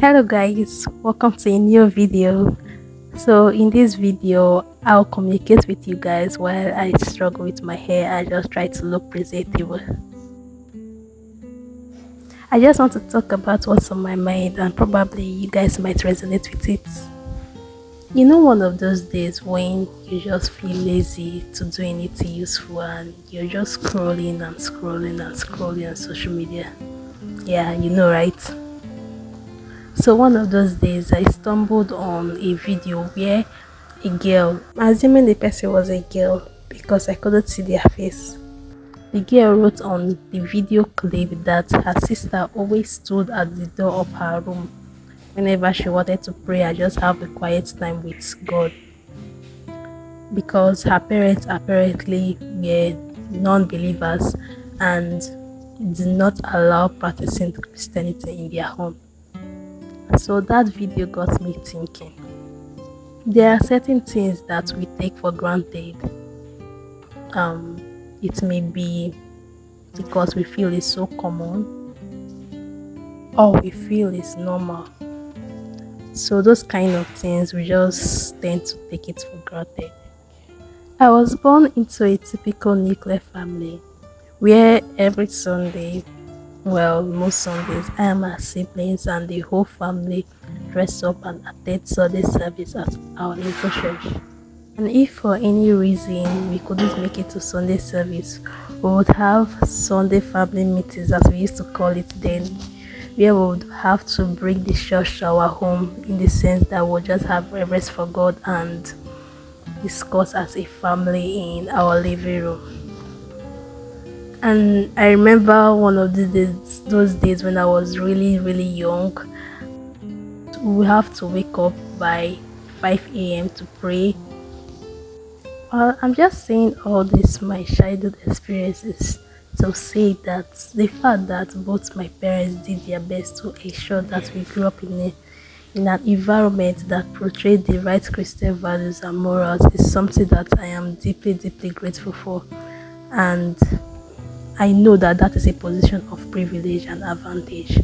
Hello guys, welcome to a new video. So in this video I'll communicate with you guys while I struggle with my hair. I just try to look presentable. I just want to talk about what's on my mind and probably you guys might resonate with it. You know, one of those days when you just feel lazy to do anything useful and you're just scrolling and scrolling and scrolling on social media. Yeah, you know, right? So one of those days I stumbled on a video where a girl, assuming the person was a girl because I couldn't see their face. The girl wrote on the video clip that her sister always stood at the door of her room whenever she wanted to pray and just have a quiet time with God, because her parents apparently were non-believers and did not allow practicing Christianity in their home. So that video got me thinking. There are certain things that we take for granted. It may be because we feel it's so common or we feel it's normal. So those kind of things we just tend to take it for granted. I was born into a typical nuclear family where every Sunday, well, most Sundays, I and my siblings and the whole family dress up and attend Sunday service at our local church. And if for any reason we couldn't make it to Sunday service, we would have Sunday family meetings, as we used to call it then, where we would have to bring the church to our home, in the sense that we'll just have reverence for God and discuss as a family in our living room. And I remember one of those days when I was really young. We have to wake up by 5 a.m. to pray. I'm just saying all this my childhood experiences to say that the fact that both my parents did their best to ensure that we grew up in an environment that portrayed the right Christian values and morals is something that I am deeply grateful for. And I know that that is a position of privilege and advantage.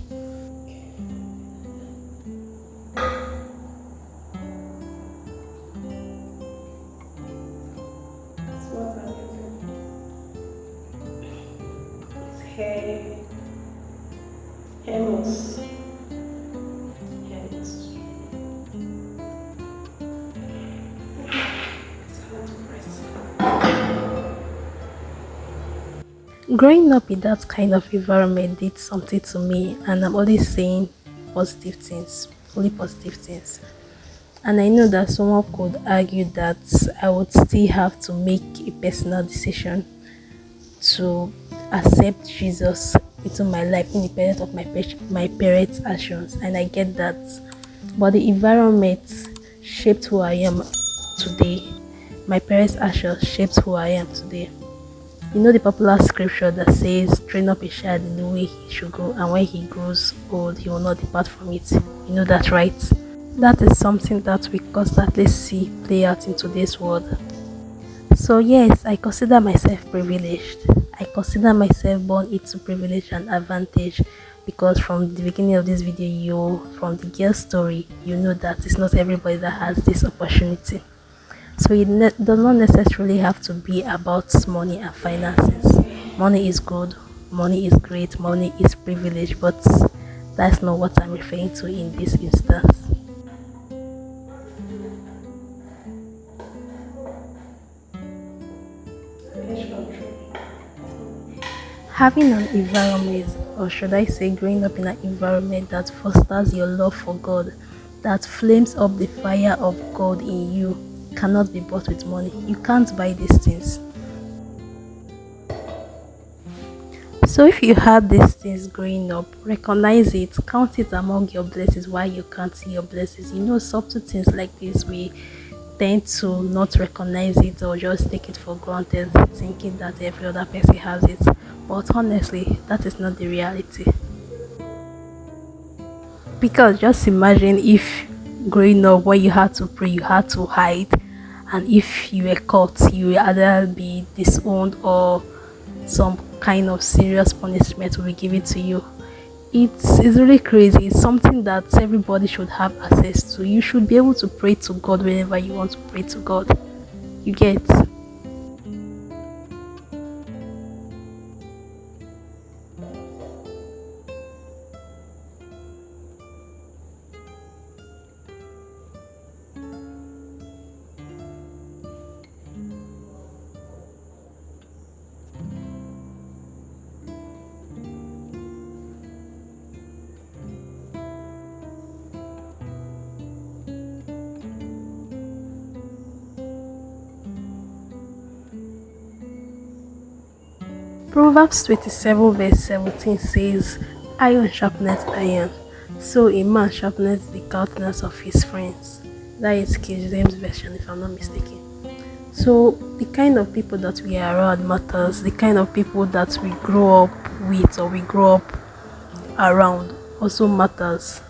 Hair, Hemos, Hemos. Growing up in that kind of environment did something to me, and I'm always saying positive things, only positive things. And I know that someone could argue that I would still have to make a personal decision to accept Jesus into my life, independent of my parents' actions, and I get that. But the environment shaped who I am today. My parents' actions shaped who I am today. You know the popular scripture that says, "Train up a child in the way he should go, and when he grows old, he will not depart from it." You know that, right? That is something that we constantly see play out in today's world. So yes, I consider myself privileged. I consider myself born into privilege and advantage, because from the beginning of this video, from the girl story, you know that it's not everybody that has this opportunity. So it does not necessarily have to be about money and finances. Money is good, money is great, money is privilege, but that's not what I'm referring to in this instance. Having an environment, or should I say growing up in an environment that fosters your love for God, that flames up the fire of God in you, cannot be bought with money. You can't buy these things. So if you had these things growing up, recognize it, count it among your blessings while you can't see your blessings. You know, subtle things like this, we tend to not recognize it or just take it for granted, thinking that every other person has it. But honestly, that is not the reality. Because just imagine if growing up when you had to pray, you had to hide, and if you were caught, you would either be disowned or some kind of serious punishment will be given to you. It's really crazy. It's something that everybody should have access to. You should be able to pray to God whenever you want to pray to God. You get. Proverbs 27 verse 17 says, iron sharpeneth iron, so a man sharpeneth the countenance of his friends. That is King James version if I'm not mistaken. So the kind of people that we are around matters, the kind of people that we grow up with or we grow up around also matters.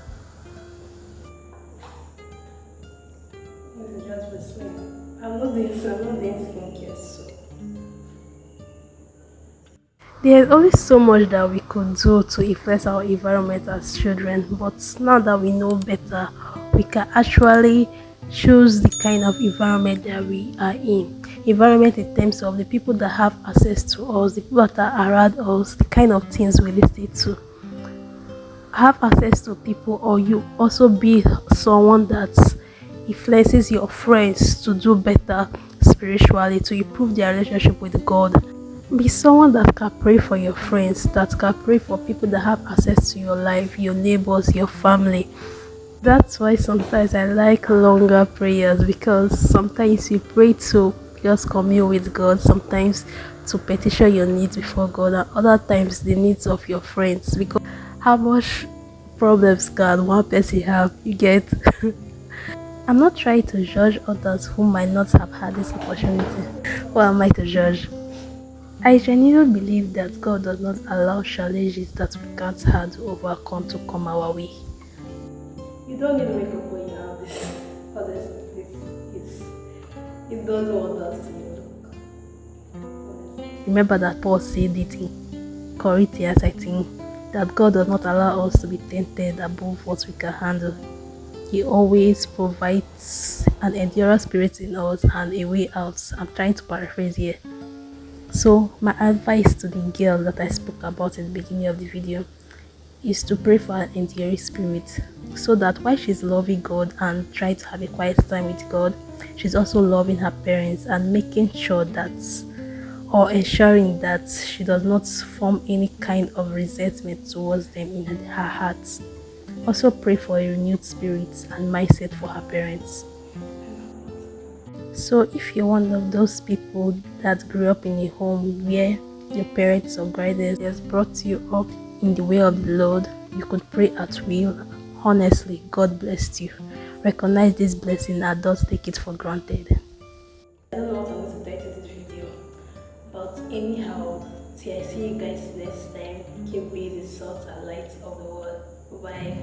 There's always so much that we could do to influence our environment as children, but now that we know better, we can actually choose the kind of environment that we are in. Environment in terms of the people that have access to us, the people that are around us, the kind of things we listen to. Have access to people, or you also be someone that influences your friends to do better spiritually, to improve their relationship with God. Be someone that can pray for your friends, that can pray for people that have access to your life, your neighbors, your family. That's why sometimes I like longer prayers, because sometimes you pray to just commune with God, sometimes to petition your needs before God, and other times the needs of your friends. Because how much problems can one person have? You get. I'm not trying to judge others who might not have had this opportunity. Who am I to judge? I genuinely believe that God does not allow challenges that we can't handle overcome to come our way. You don't need makeup when you have this. Honestly, it does wonders to you. Remember that Paul said it in Corinthians, I think, that God does not allow us to be tempted above what we can handle. He always provides an endurance spirit in us and a way out. I'm trying to paraphrase here. So, my advice to the girl that I spoke about in the beginning of the video is to pray for an enduring spirit, so that while she's loving God and trying to have a quiet time with God, she's also loving her parents and making sure that, or ensuring that, she does not form any kind of resentment towards them in her heart. Also pray for a renewed spirit and mindset for her parents. So if you're one of those people that grew up in a home where your parents or guardians brought you up in the way of the Lord, you could pray at will. Honestly, God bless you. Recognize this blessing and don't take it for granted. I don't know what I'm going to title this video, but anyhow, till I see you guys next time, keep being the salt and light of the world. Bye.